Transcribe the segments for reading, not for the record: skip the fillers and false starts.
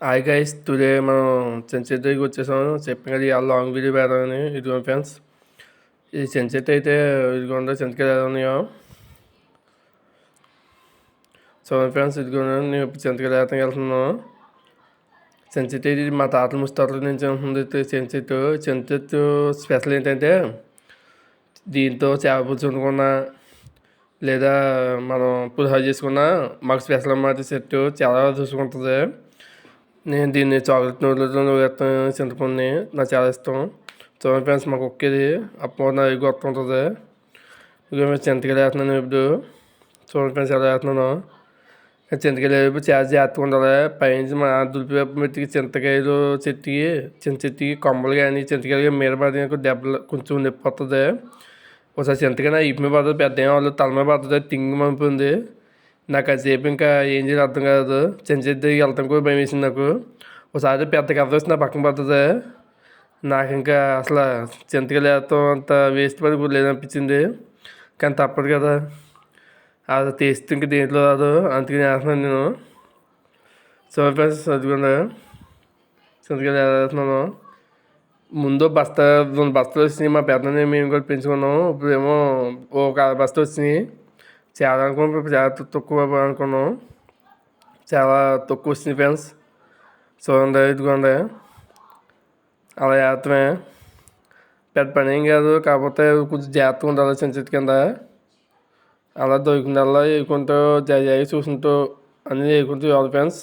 Hi guys, today మనం సెన్సెట్ దగ్గరికి వచ్చేసాం. చెప్పాను కదా ఇవాళ లాంగ్ వీడియో పెడదామని. ఇదిగో ఫ్రెండ్స్, ఇది సెన్సెట్ అయితే ఇదిగోండి సెంతకాయలు ఎలా ఉన్నాయో చూడండి ఫ్రెండ్స్. ఇదిగోండి నేను ఇప్పుడు సెంతకాయలు వేస్తానికి వెళ్తున్నాను. సెన్సెట్ అయితే ఇది మా తాతల ముస్తాతల నుంచి ఉంటుంది. సెన్సెట్ స్పెషల్ ఏంటంటే దీంతో చేప పులుసు వండుకున్నా లేదా మనం పులిహోర చేసుకున్నా మాకు స్పెషల్ అన్నమాట. సెట్ చాలా చూసుకుంటుంది. నేను దీన్ని చాక్లెట్ నూడిల్స్లో వేస్తాను. చింతపండుని నాకు చాలా ఇష్టం. చూడండి ఫ్రెండ్స్, మాకు ఒక్కేది అప్పుడు నా ఎగ్గు వస్తూ ఉంటుంది. ఇక మేము చింతకాయలు వేస్తున్నాను ఇప్పుడు. చూడండి ఫ్రెండ్స్ ఎలా వేస్తున్నాను. చింతకాయలు వేపు చాలా జాగ్రత్తగా ఉండాలి. పైనుంచి మా దులిపి మెత్తికి చింతకాయలు చెట్టుకి కొమ్మలు కానీ చింతకాయలు మీద పడి దెబ్బలు కొంచెం నొప్పి వస్తుంది. ఒకసారి చింతకాయ ఇప్పు మీద పడుతుంది, పెద్ద ఏం వాళ్ళు తల మీద పడుతుంది, తింగి మంపుంది. నాకు కాసేపు ఇంకా ఏం చేయాలి అర్థం కాదు. దగ్గరికి వెళ్తాం కూడా భయం వేసింది నాకు. ఒకసారి పెద్ద కథ వస్తే నా పక్కన పడుతుంది. నాకు ఇంకా అసలు చింతకాయలు వేస్తాం అంత వేస్ట్ పని కూడా లేదనిపించింది. కానీ తప్పదు కదా, అది తీస్తే ఇంక దేంట్లో రాదు, అందుకని వేస్తున్నాను నేను. సో ఫ్రెండ్స్ అదిగోండి చింతకాయలు వేస్తున్నాను. ముందు రెండు బస్తాలు వచ్చినాయి. మా పెద్దని మేము కూడా పెంచుకున్నాం. ఇప్పుడేమో ఒక బస్తా వచ్చినాయి. చాలా అనుకున్నాం, ఇప్పుడు చాలా తక్కువ అనుకున్నాం. చాలా తక్కువ వచ్చినాయి ఫ్రెండ్స్. చూడండి ఇదిగోండి అలా వేస్తామే. పెద్ద పని ఏం కాదు, కాకపోతే కొంచెం జాగ్రత్తగా ఉండాలి. చిన్న కింద అలా దొరికిందల్లా వేయకుంటూ జాయి చూసుకుంటూ అన్నీ వేయకుంటూ ఇవ్వాలి ఫ్రెండ్స్.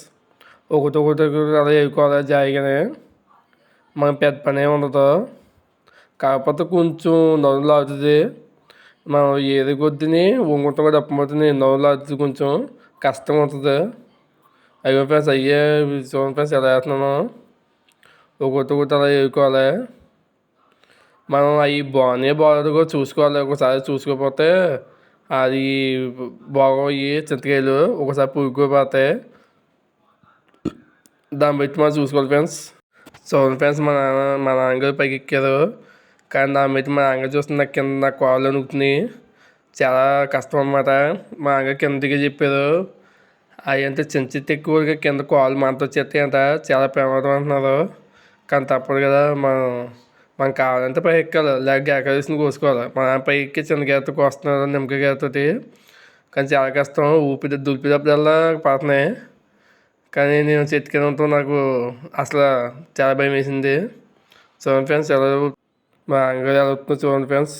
ఒకటి అలా వేయకోవాలి జాయిగానే. మనకు పెద్ద పని ఏమి ఉండదు, కాకపోతే కొంచెం నవ్వులు అవుతుంది. మనం ఏది కొద్దిని వంగుంటాం కూడా అప్పమవుతుంది, నవ్వులు అవుతుంది, కొంచెం కష్టం అవుతుంది. అయ్యో ఫ్రెండ్స్ అయ్యే చూడండి ఫ్రెండ్స్ ఎలా వేస్తున్నాను. ఒకటి అలా వేసుకోవాలి. మనం అవి బాగాలేదు కూడా చూసుకోవాలి. ఒకసారి చూసుకోకపోతే అది బాగోయి చింతకాయలు ఒకసారి పురుగుపోతాయి. దాన్ని బట్టి మనం చూసుకోవాలి ఫ్రెండ్స్. చూడండి ఫ్రెండ్స్, మా నాన్నగారు పైకి ఎక్కారు. కానీ దాన్ని బట్టి మా నాన్నగారు చూస్తే నాకు కింద నా కాళ్ళు నొక్కుతున్నాయి. చాలా కష్టం అన్నమాట. మా నాన్నగారు కిందకి చెప్పారు. అవి అంటే చిన్న చిన్న ఎక్కువగా కింద కాళ్ళు మనతో వచ్చేస్తాయి అంట, చాలా ప్రమాదం అంటున్నారు. కానీ తప్పదు కదా, మనం కావాలంటే పై ఎక్కాలి, లేక గేకరేసిన కోసుకోవాలి. మన పై ఎక్కి చిన్న గేత కోస్తున్నారు నిమ్మకాయ గేతతోటి. కానీ చాలా కష్టం, దులిపేటప్పుడల్లా పడుతున్నాయి. కానీ నేను చెట్టు కింద ఉంటాం, నాకు అసలు చాలా భయం వేసింది. చూడండి ఫ్రెండ్స్ ఎలా మా అంగడి ఎలా అవుతుందో చూడండి ఫ్రెండ్స్.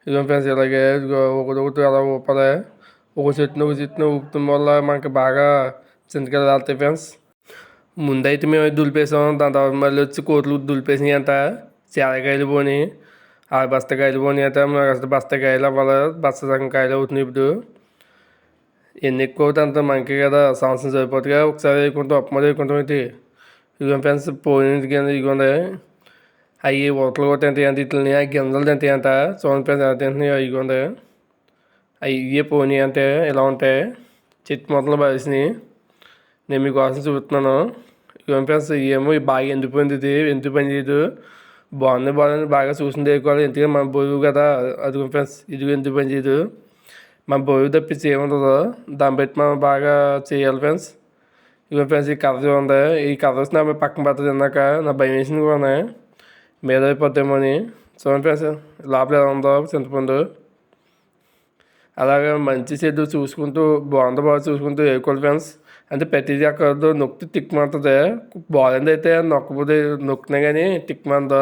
ఇదిగో ఫ్రెండ్స్ ఇలాగే ఒకటి అలా ఊపాలి. ఒక చెట్టును ఊపటం వల్ల మనకి బాగా చింతకాయలు రాలుతాయి ఫ్రెండ్స్. ముందైతే మేము దులిపేసాం. దాని తర్వాత మళ్ళీ వచ్చి కోతులు దులిపేసినాయి అంట. చాలకాయలు పోని, ఆ బస్తకాయలు పోని అంట. మాకు అసలు బస్తకాయలు అవ్వాలి, సగం కాయలు అవుతున్నాయి ఇప్పుడు. ఎన్ని ఎక్కువ అవుతాయి అంత మనకి కదా, సంవత్సరం సరిపోతుందిగా. ఒకసారి వేయకుంటాం, అప్పమది వేయకుంటాం ఏంటి. ఇదిగో ఫ్రెండ్స్ పోయినది కింద ఇదిగోండి. అవి ఉతలు కూడా తింటాయి అంట, ఇట్లని ఆ గింజలు తింటాయి అంట. చూడండి ఫ్రెండ్స్ ఎలా తింటున్నాయి ఇదిగోండి. అవి పోనీ అంటే ఇలా ఉంటాయి, చెట్టు మొదలు పడేసినాయి. నేను మీకోసం చూపుతున్నాను. ఇదిగో ఫ్రెండ్స్ ఏమో బాగా ఎండిపోయింది. ఇది ఎందుకు పని చేయదు. బాగుంది బాగా చూసింది వేసుకోవాలి. ఎందుకంటే మన బరువు కదా. అదిగో ఫ్రెండ్స్ ఇది ఎందుకు పని చేయదు. మన బరువు తప్పించి ఏముంటుందో దాన్ని బట్టి మనం బాగా చేయాలి ఫ్రెండ్స్. ఇదిగో ఫ్రెండ్స్ ఈ కర్ర ఉంది. ఈ కర్ర వచ్చి నా పక్కన పడుతుంది. తిన్నాక నా భయం వేసింది కూడా, మీద అయిపోద్దేమో అని. చూడండి ఫ్రెండ్స్ లోపల ఎలా ఉందో చింతపండు. అలాగే మంచి చెడు చూసుకుంటూ బాగా చూసుకుంటూ వేసుకోవాలి ఫ్రెండ్స్. అంటే ప్రతిదీ అక్కడ నొక్కి తిక్కుమంటుంది. బాగుంది అయితే నొక్కకపోతే నొక్కినా కానీ తిక్కుమందో.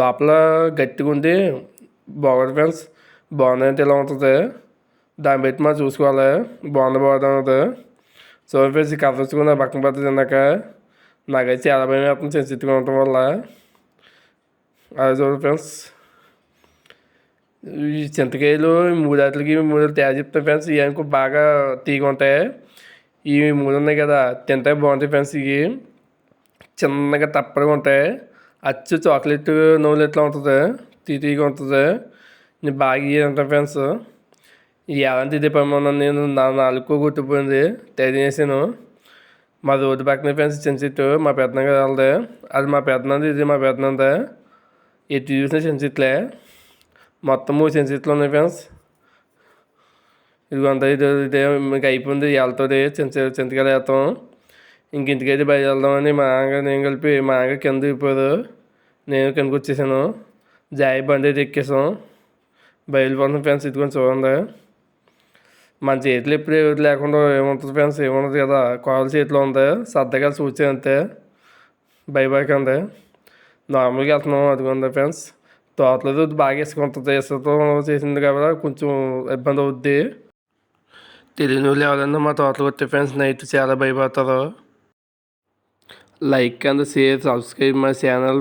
లోపల గట్టిగా ఉంది, బాగోదు ఫ్రెండ్స్. బాగుందంటే ఇలా ఉంటుంది. దాన్ని బట్టి మనం చూసుకోవాలి బాగుంది. సో ఫ్రెండ్స్ ఈ కథ వచ్చుకుని పక్కన పడుతుంది. తిన్నాక నాకైతే చాలా భయం వేస్తుంది సెన్సిటివ్గా ఉండటం వల్ల. అదే చూడండి ఫ్రెండ్స్, ఈ చింతకాయలు మూడు తేడా చెప్తాను ఫ్రెండ్స్. ఇవి అనుకో బాగా తీగ ఉంటాయి. ఇవి మూడు ఉన్నాయి కదా, తింటే బాగుంటాయి ఫ్రెండ్స్. ఇవి చిన్నగా తప్పగా ఉంటాయి. అచ్చు చాక్లెట్ నవ్వులు ఎట్లా ఉంటుంది, తీగా ఉంటుంది. నేను బాగా ఇవి తింటాను ఫ్రెండ్స్. ఎలాంటి ఇదే పని నేను నాలుగు గుర్తుపోయింది తినేసాను. మా రోడ్డు పక్కన ఫ్రెండ్స్ చిన్న చెట్టు మా పెద్దన కదా వాళ్ళది. అది మా పెద్దనంది, ఇది మా పెద్దనందే. ఎటు చూసిన చిన్న చెట్లే, మొత్తం 3 చిన్న చెట్లు ఉన్నాయి ఫ్రెండ్స్. ఇదిగో అంతా ఇదే మీకు అయిపోయింది. వెళ్తుంది చింతకాయలు వేస్తాం. ఇంకింటికైతే బయలుదేరదామని మా నాన్న నేను కలిపి మా నాన్న కింద దిగిపోయారు, నేను కిందకి వచ్చేసాను. జాయి బండి అయితే ఎక్కేసాం, బయలుపోతున్నాం ఫ్రెండ్స్. ఇదిగోండి చూడండి, మన చేతిలో ఎప్పుడు ఎవరు లేకుండా ఏముంటుంది ఫ్రెండ్స్, ఏముండదు కదా, కాలు చేతిలో ఉంది, సర్దగా చూసే అంతే, భయపడకండి. నార్మల్గా వెళ్తున్నాం. అదిగోండి ఫ్రెండ్స్, తోటలో బాగా ఇసుకుంటుంది, ఇసుకతో చేసింది కాబట్టి కొంచెం ఇబ్బంది అవుద్ది. తెలియని వాళ్ళు ఎవరైనా మా తోటలో వస్తే ఫ్రెండ్స్ నైట్ చాలా భయపడతారు. Like and share, subscribe my channel.